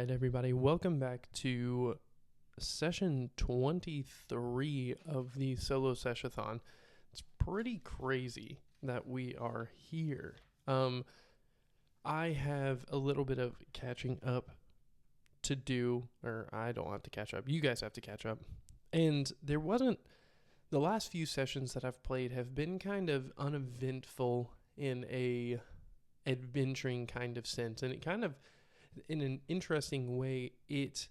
right, everybody, welcome back to session 23 of the Solo Sesh-A-Thon. It's pretty crazy that we are here. I have a little bit of catching up to do, or I don't have to catch up. You guys have to catch up. And the last few sessions that I've played have been kind of uneventful in a adventuring kind of sense, and it kind of, in an interesting way, it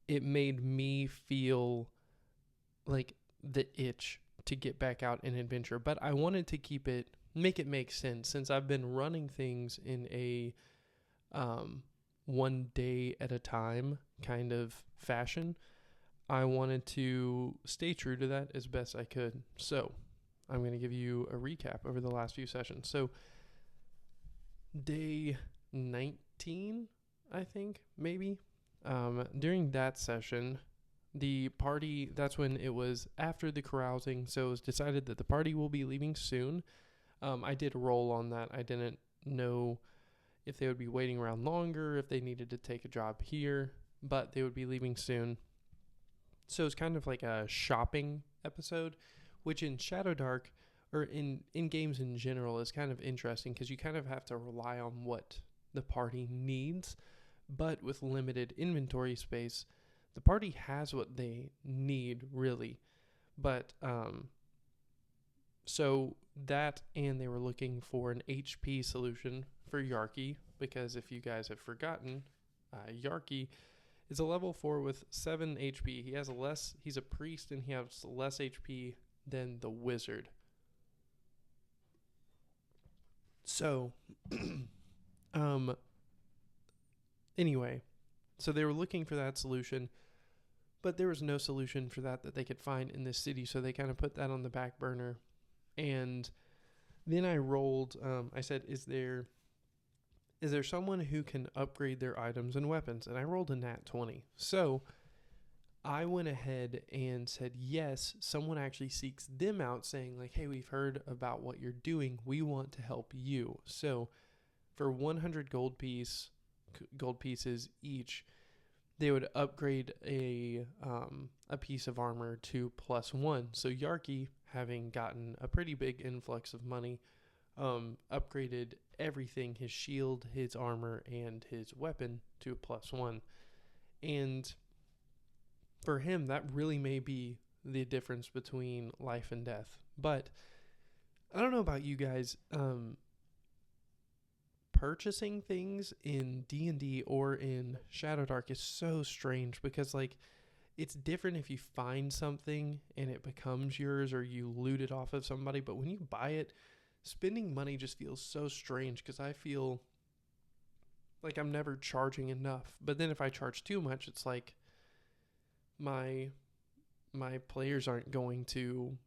made me feel like the itch to get back out and adventure. But I wanted to make it make sense, since I've been running things in a one day at a time kind of fashion. I wanted to stay true to that as best I could. So I'm going to give you a recap over the last few sessions. So day 19, I think, maybe. During that session, the party, that's when it was after the carousing, so it was decided that the party will be leaving soon. I did roll on that. I didn't know if they would be waiting around longer, if they needed to take a job here, but they would be leaving soon. So it's kind of like a shopping episode, which in Shadowdark, or in games in general, is kind of interesting because you kind of have to rely on what the party needs. But with limited inventory space, the party has what they need, really. But so that, and they were looking for an HP solution for Yarky, because if you guys have forgotten, Yarky is a level 4 with 7 HP. He's a priest, and he has less HP than the wizard. So, anyway, so they were looking for that solution, but there was no solution for that they could find in this city, so they kind of put that on the back burner. And then I rolled, I said, is there someone who can upgrade their items and weapons? And I rolled a nat 20. So I went ahead and said, yes, someone actually seeks them out, saying like, hey, we've heard about what you're doing. We want to help you. So for 100 gold pieces each, they would upgrade a piece of armor to +1. So Yarky, having gotten a pretty big influx of money, upgraded everything, his shield, his armor, and his weapon to +1. And for him, that really may be the difference between life and death. But I don't know about you guys, purchasing things in D&D or in Shadowdark is so strange, because like, it's different if you find something and it becomes yours, or you loot it off of somebody. But when you buy it, spending money just feels so strange, because I feel like I'm never charging enough. But then if I charge too much, it's like my players aren't going to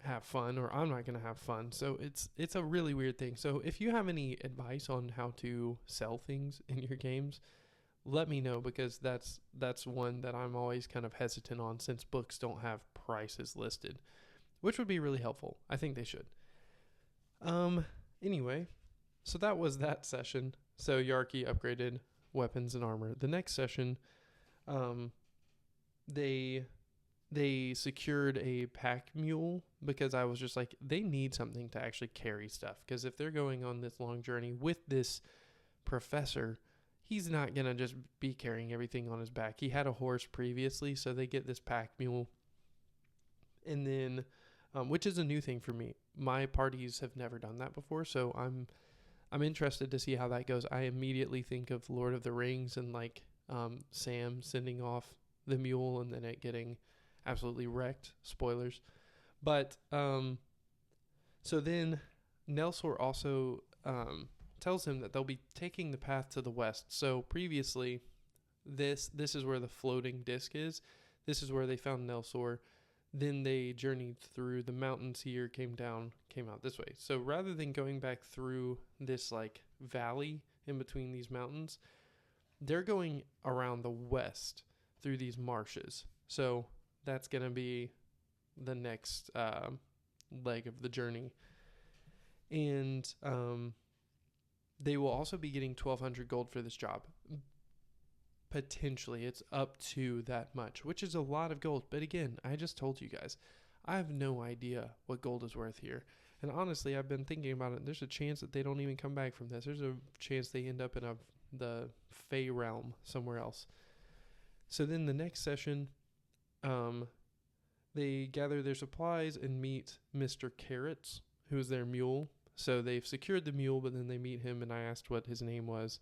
have fun, or I'm not going to have fun. So it's a really weird thing. So if you have any advice on how to sell things in your games, let me know, because that's one that I'm always kind of hesitant on, since books don't have prices listed, which would be really helpful. I think they should. Anyway, so that was that session. So Yarky upgraded weapons and armor. The next session, they secured a pack mule, because I was just like, they need something to actually carry stuff, because if they're going on this long journey with this professor, he's not going to just be carrying everything on his back. He had a horse previously, so they get this pack mule. And then, which is a new thing for me. My parties have never done that before, so I'm interested to see how that goes. I immediately think of Lord of the Rings, and like Sam sending off the mule and then it getting absolutely wrecked. Spoilers. But so then Nelsor also tells him that they'll be taking the path to the west. So previously, this is where the floating disc is. This is where they found Nelsor. Then they journeyed through the mountains here, came out this way. So rather than going back through this like valley in between these mountains, they're going around the west through these marshes. So that's going to be the next leg of the journey. And they will also be getting 1,200 gold for this job. potentially it's up to that much, which is a lot of gold. But again, I just told you guys, I have no idea what gold is worth here. And honestly, I've been thinking about it. There's a chance that they don't even come back from this. There's a chance they end up in the Fey realm somewhere else. So then the next session, they gather their supplies and meet Mr. Carrots, who is their mule. So they've secured the mule, but then they meet him, and I asked what his name was.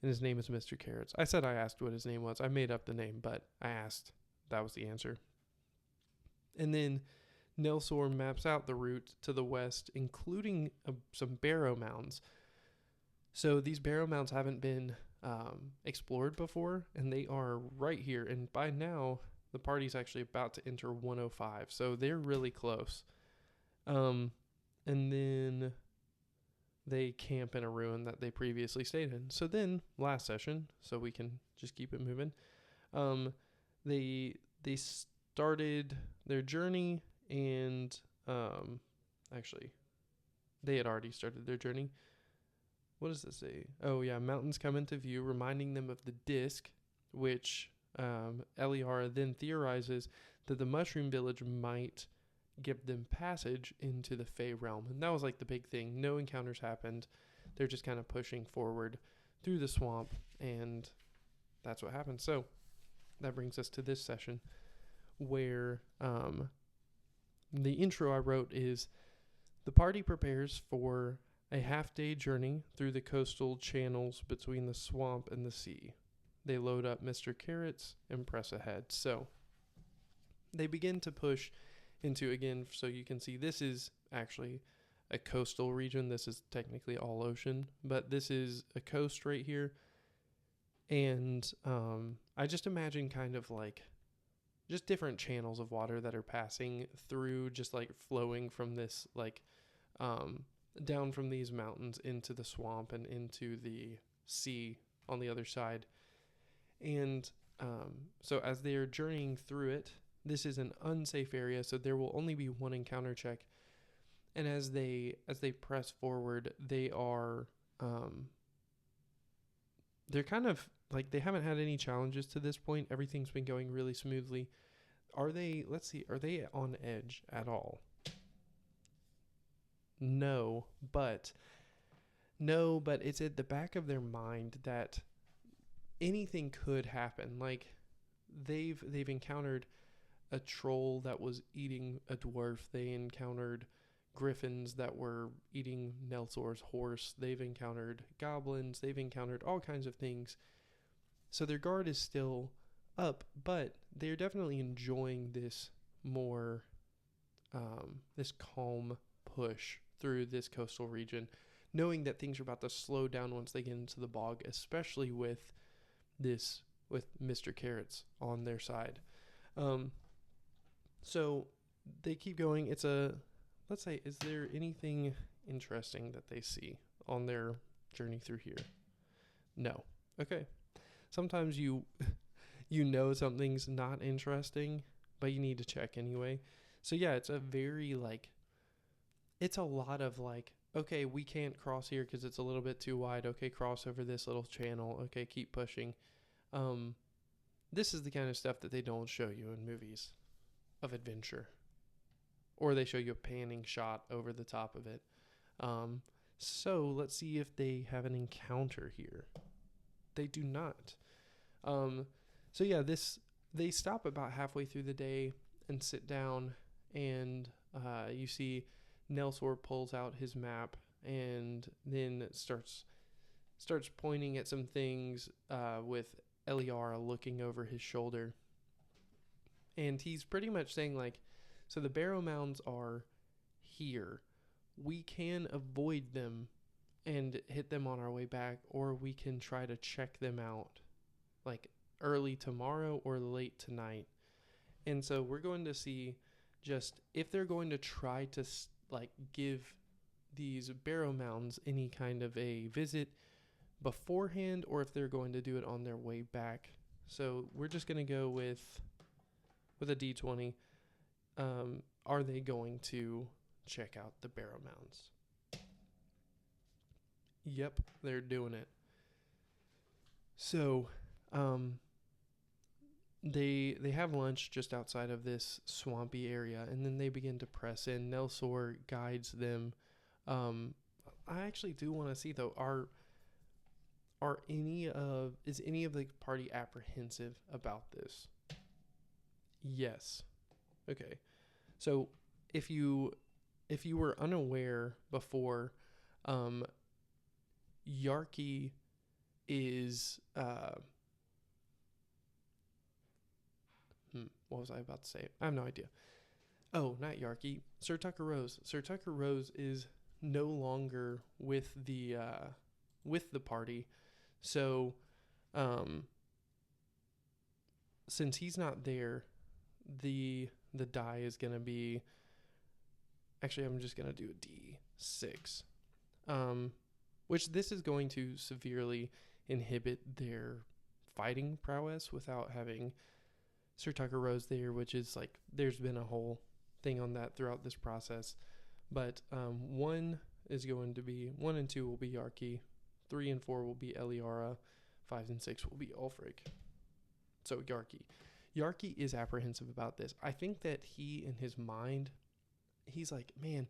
And his name is Mr. Carrots. I said I asked what his name was. I made up the name, but I asked. That was the answer. And then Nelsor maps out the route to the west, including some Barrow Mounds. So these Barrow Mounds haven't been explored before, and they are right here. And by now, the party's actually about to enter 105, so they're really close. And then they camp in a ruin that they previously stayed in. So then, last session, so we can just keep it moving, they started their journey, and actually, they had already started their journey. What does this say? Oh, yeah, mountains come into view, reminding them of the disc, which Eliara then theorizes that the Mushroom Village might give them passage into the Fey realm. And that was like the big thing. No encounters happened. They're just kind of pushing forward through the swamp, and that's what happened. So that brings us to this session where the intro I wrote is the party prepares for a half-day journey through the coastal channels between the swamp and the sea. They load up Mr. Carrots and press ahead. So they begin to push into, again, so you can see this is actually a coastal region. This is technically all ocean, but this is a coast right here. And I just imagine kind of like just different channels of water that are passing through, just like flowing from this, like down from these mountains into the swamp and into the sea on the other side. And so as they're journeying through it, this is an unsafe area, so there will only be one encounter check. And as they press forward, they are they're kind of like, they haven't had any challenges to this point. Everything's been going really smoothly. Are they on edge at all? No, but it's at the back of their mind that anything could happen. Like they've encountered a troll that was eating a dwarf. They encountered griffins that were eating Nelsor's horse. They've encountered goblins. They've encountered all kinds of things. So their guard is still up, but they're definitely enjoying this more, this calm push through this coastal region, knowing that things are about to slow down once they get into the bog, especially with Mr. Carrots on their side. So they keep going. Let's say, is there anything interesting that they see on their journey through here? No. Okay. Sometimes you know something's not interesting, but you need to check anyway. So yeah, it's a lot of like, okay, we can't cross here because it's a little bit too wide. Okay, cross over this little channel. Okay, keep pushing. This is the kind of stuff that they don't show you in movies of adventure, or they show you a panning shot over the top of it. So let's see if they have an encounter here. They do not. So yeah, they stop about halfway through the day and sit down, and you see Nelsor pulls out his map and then starts pointing at some things with Eliara looking over his shoulder. And he's pretty much saying like, so the Barrow Mounds are here. We can avoid them and hit them on our way back, or we can try to check them out like early tomorrow or late tonight. And so we're going to see just if they're going to try to like give these Barrow Mounds any kind of a visit beforehand, or if they're going to do it on their way back. So we're just going to go with a D20. Are they going to check out the Barrow Mounds? Yep, they're doing it. So Um, they have lunch just outside of this swampy area, and then they begin to press in. Nelsor guides them. I actually do want to see though, is any of the party apprehensive about this? Yes. Okay. So if you were unaware before, um, Yarki is what was I about to say? I have no idea. Oh, not Yarki. Sir Tucker Rose. Sir Tucker Rose is no longer with the party. So, since he's not there, the die is gonna be. Actually, I'm just gonna do a D6. Which this is going to severely inhibit their fighting prowess without having Sir Tucker Rose there, which is like there's been a whole thing on that throughout this process. But 1 is going to be 1 and 2 will be Yarki, 3 and 4 will be Eliara, 5 and 6 will be Ulfric. So Yarki is apprehensive about this. I think that he, in his mind, he's like, man,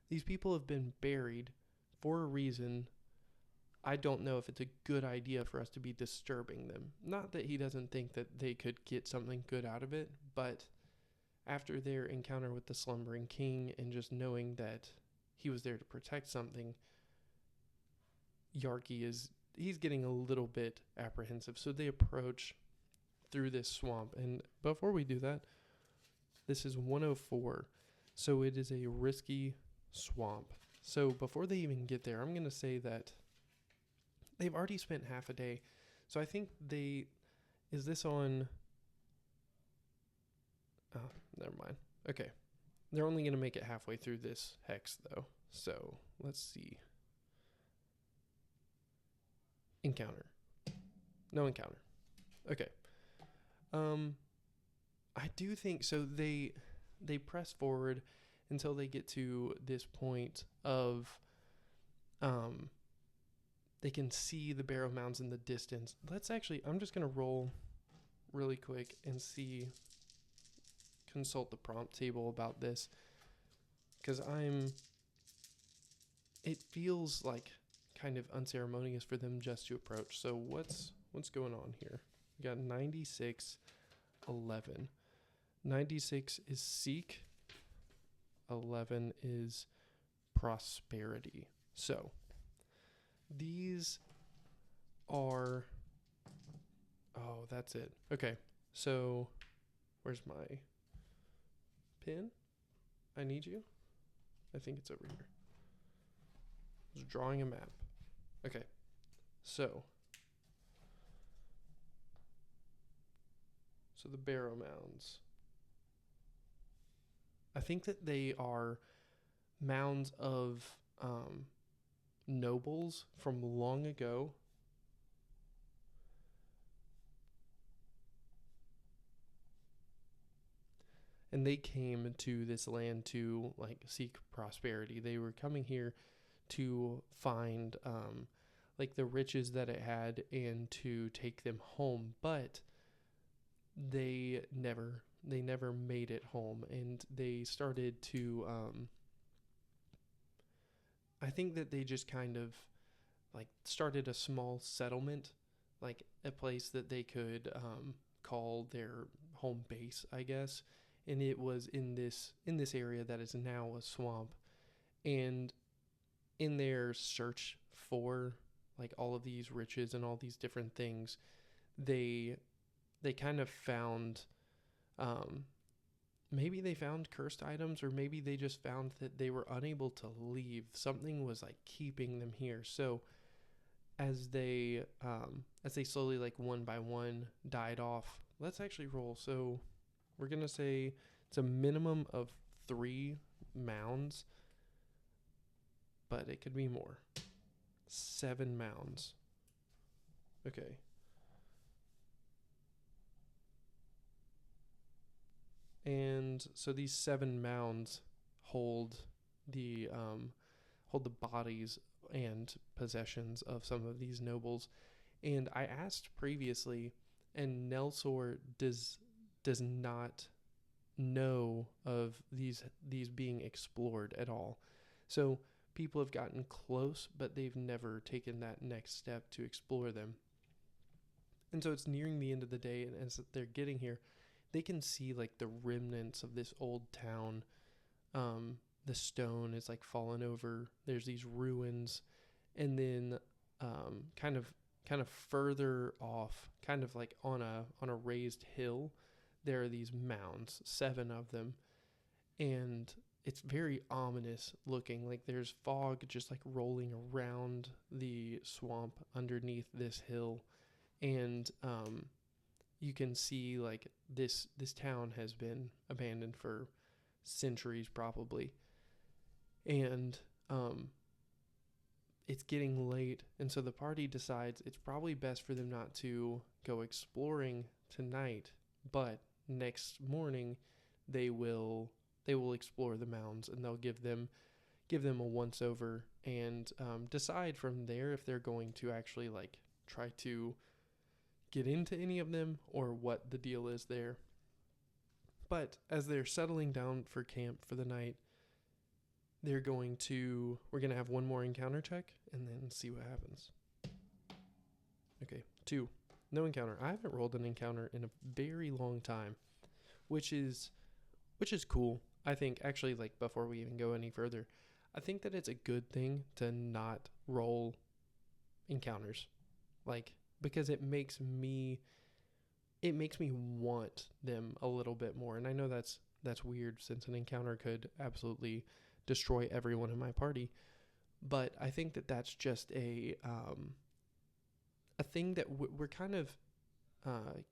these people have been buried for a reason. I don't know if it's a good idea for us to be disturbing them. Not that he doesn't think that they could get something good out of it, but after their encounter with the Slumbering King and just knowing that he was there to protect something, he's getting a little bit apprehensive. So they approach through this swamp. And before we do that, this is 104. So it is a risky swamp. So before they even get there, I'm going to say that they've already spent half a day. So I think is this on? Oh, never mind. Okay. They're only going to make it halfway through this hex though. So let's see. Encounter. No encounter. Okay. I do think so. They press forward until they get to this point of they can see the Barrow Mounds in the distance. I'm just going to roll really quick and consult the prompt table about this, because it feels like kind of unceremonious for them just to approach. So what's going on here? We got 96, 11. 96 is seek. 11 is prosperity. So these are, oh, that's it. Okay. So where's my pin? I need you. I think it's over here. I was drawing a map. Okay. So the Barrow Mounds. I think that they are mounds of nobles from long ago. And they came to this land to like seek prosperity. They were coming here to find like the riches that it had and to take them home, but they never made it home, and they started to I think that they just kind of like started a small settlement, like a place that they could call their home base, I guess. And it was in this area that is now a swamp. And in their search for like all of these riches and all these different things, they kind of found maybe they found cursed items, or maybe they just found that they were unable to leave. Something was like keeping them here. So as they slowly, like one by one, died off, let's actually roll. So we're gonna say it's a minimum of 3 mounds, but it could be more. 7 mounds. Okay. And so these 7 mounds hold the bodies and possessions of some of these nobles. And I asked previously and Nelsor does not know of these being explored at all. So people have gotten close, but they've never taken that next step to explore them. And so it's nearing the end of the day, and as they're getting here, they can see like the remnants of this old town. The stone is like fallen over. There's these ruins, and then kind of further off, kind of like on a raised hill, there are these mounds, 7 of them, and it's very ominous looking. Like there's fog just like rolling around the swamp underneath this hill, and you can see like this town has been abandoned for centuries probably, and it's getting late, and so the party decides it's probably best for them not to go exploring tonight, but next morning they will explore the mounds, and they'll give them a once over, and decide from there if they're going to actually like try to get into any of them or what the deal is there. But as they're settling down for camp for the night, we're going to have one more encounter check and then see what happens. Okay, 2. No encounter. I haven't rolled an encounter in a very long time, which is cool. I think actually, like, before we even go any further, I think that it's a good thing to not roll encounters, like, because it makes me want them a little bit more. And I know that's weird, since an encounter could absolutely destroy everyone in my party, but I think that that's just a thing that we're kind of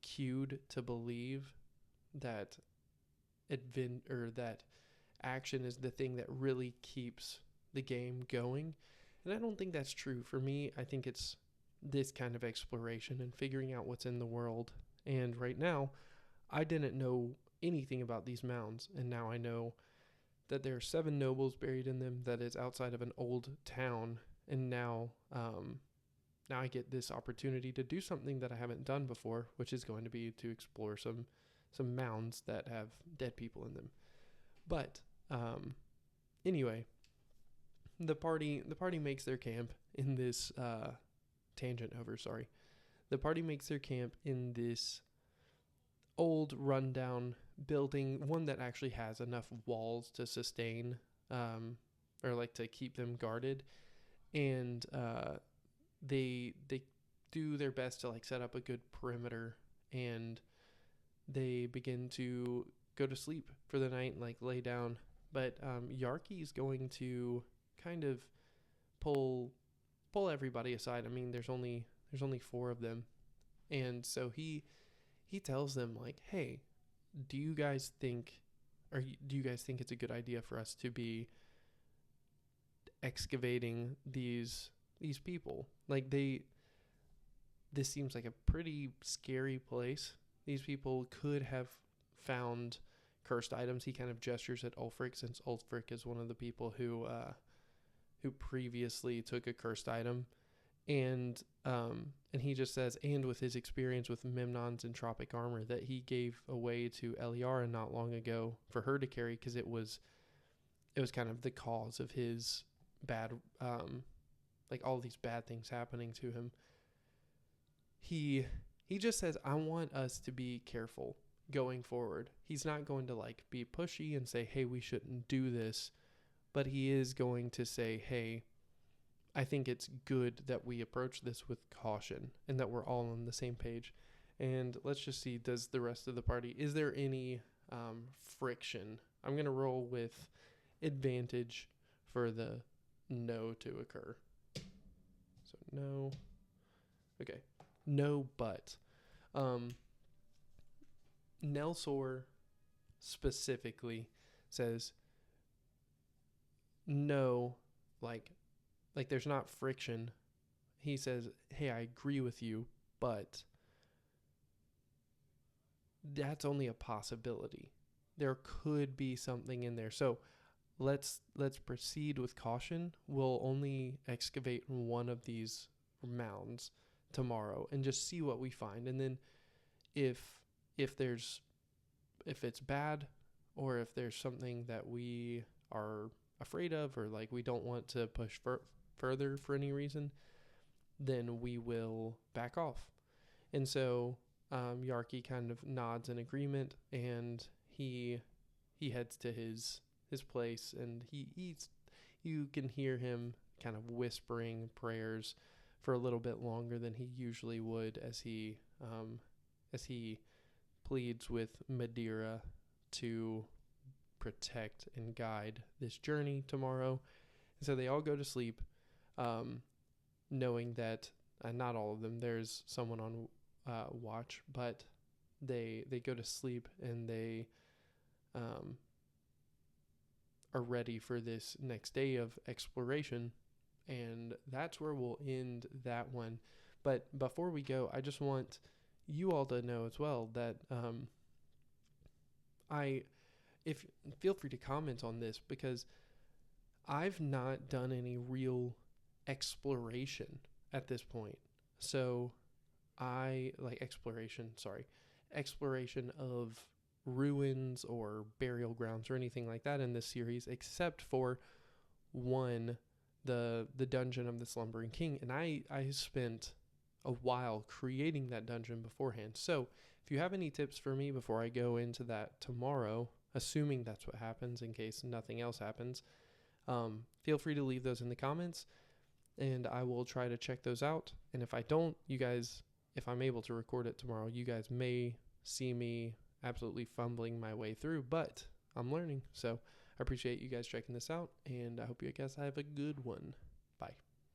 cued to believe that that action is the thing that really keeps the game going. And I don't think that's true. For me, I think it's this kind of exploration and figuring out what's in the world. And right now, I didn't know anything about these mounds, and now I know that there are 7 nobles buried in them, that is outside of an old town, and now I get this opportunity to do something that I haven't done before, which is going to be to explore some mounds that have dead people in them. But anyway, the party makes their camp in this tangent over, sorry. The party makes their camp in this old rundown building, one that actually has enough walls to sustain or like to keep them guarded, and they do their best to like set up a good perimeter, and they begin to go to sleep for the night and like lay down. But Yarky's going to kind of pull everybody aside. I mean, there's only 4 of them, and so he tells them like, hey, do you guys think it's a good idea for us to be excavating these people? Like, this seems like a pretty scary place. These people could have found cursed items. He kind of gestures at Ulfric, since Ulfric is one of the people who previously took a cursed item. And he just says, and with his experience with Memnon's entropic armor that he gave away to Eliara not long ago for her to carry, because it was kind of the cause of his bad, like all these bad things happening to him. He just says, I want us to be careful going forward. He's not going to like be pushy and say, hey, we shouldn't do this, but he is going to say, hey, I think it's good that we approach this with caution and that we're all on the same page. And let's just see, does the rest of the party, is there any friction? I'm going to roll with advantage for the no to occur. So no. Okay. No, but Nelsor specifically says no, like there's not friction. He says, hey, I agree with you, but that's only a possibility. There could be something in there. So let's proceed with caution. We'll only excavate one of these mounds tomorrow and just see what we find. And then if if there's if it's bad, or if there's something that we are afraid of, or like we don't want to push further for any reason, then we will back off. And so Yarki kind of nods in agreement, and he heads to his place, and he's you can hear him kind of whispering prayers for a little bit longer than he usually would, as he pleads with Madeira to protect and guide this journey tomorrow. And so they all go to sleep, knowing that not all of them, there's someone on watch, but they go to sleep, and they are ready for this next day of exploration. And that's where we'll end that one. But before we go, I just want you all to know as well that if feel free to comment on this, because I've not done any real exploration at this point. So exploration of ruins or burial grounds or anything like that in this series, except for one, the dungeon of the Slumbering King. And I spent a while creating that dungeon beforehand. So if you have any tips for me before I go into that tomorrow, assuming that's what happens, in case nothing else happens, feel free to leave those in the comments, and I will try to check those out. And if I don't, you guys, if I'm able to record it tomorrow, you guys may see me absolutely fumbling my way through, but I'm learning. So I appreciate you guys checking this out, and I hope you guys have a good one. Bye.